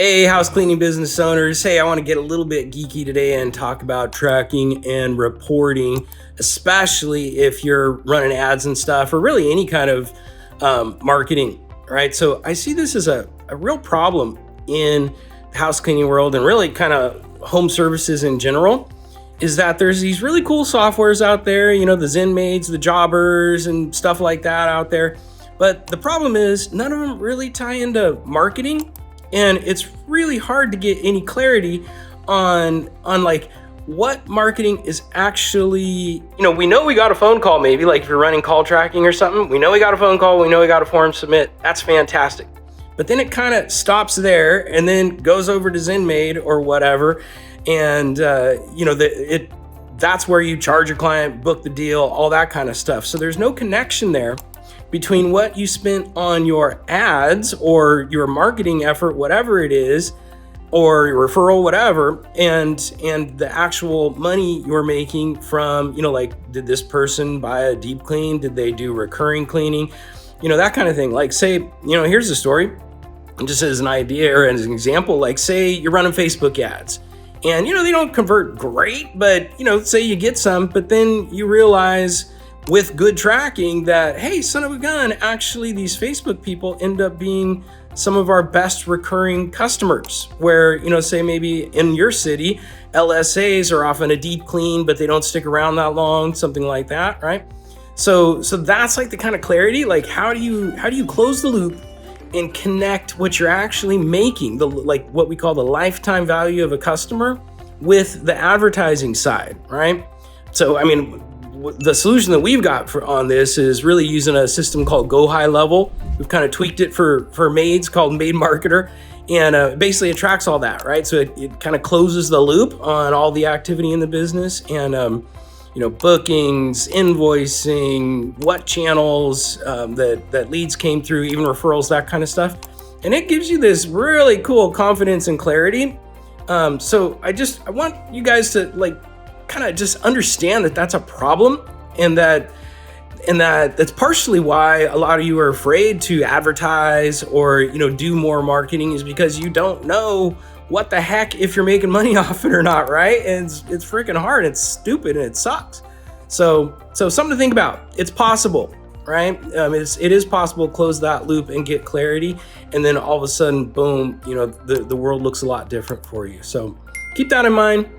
Hey, house cleaning business owners. Hey, I want to get a little bit geeky today and talk about tracking and reporting, especially if you're running ads and stuff, or really any kind of marketing, right? So I see this as a real problem in the house cleaning world and really kind of home services in general, is that there's these really cool softwares out there, you know, the ZenMaids, the Jobbers and stuff like that out there. But the problem is none of them really tie into marketing. And it's really hard to get any clarity on like what marketing is actually, you know, we know we got a phone call, maybe like if you're running call tracking or something, we know we got a phone call, we know we got a form submit. That's fantastic. But then it kind of stops there and then goes over to ZenMaid or whatever. And, you know, that's where you charge your client, book the deal, all that kind of stuff. So there's no connection there between what you spent on your ads or your marketing effort, whatever it is, or your referral, whatever, and the actual money you're making from, you know, like, did this person buy a deep clean? Did they do recurring cleaning? You know, that kind of thing. Like, say, you know, here's a story, just as an idea or as an example, like say you're running Facebook ads and, you know, they don't convert great, but, you know, say you get some, but then you realize with good tracking that, hey, son of a gun, actually these Facebook people end up being some of our best recurring customers, where, you know, say maybe in your city, LSAs are often a deep clean, but they don't stick around that long, something like that, right? So that's like the kind of clarity, like how do you close the loop and connect what you're actually making, like what we call the lifetime value of a customer, with the advertising side, right? So, I mean, the solution that we've got on this is really using a system called Go High Level. We've kind of tweaked it for maids, called Maid Marketer, and basically it tracks all that, right? So it kind of closes the loop on all the activity in the business, and you know, bookings, invoicing, what channels that leads came through, even referrals, that kind of stuff, and it gives you this really cool confidence and clarity. So I want you guys to like kind of just understand that that's a problem, and that's partially why a lot of you are afraid to advertise or, you know, do more marketing, is because you don't know what the heck if you're making money off it or not, right? And it's freaking hard, it's stupid, and it sucks. So something to think about. It's possible, right? It is possible to close that loop and get clarity, and then all of a sudden, boom, you know, the world looks a lot different for you. So keep that in mind.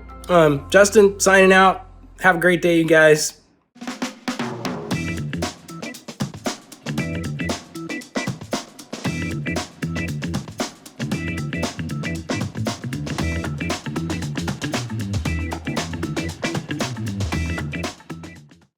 Justin signing out. Have a great day, you guys.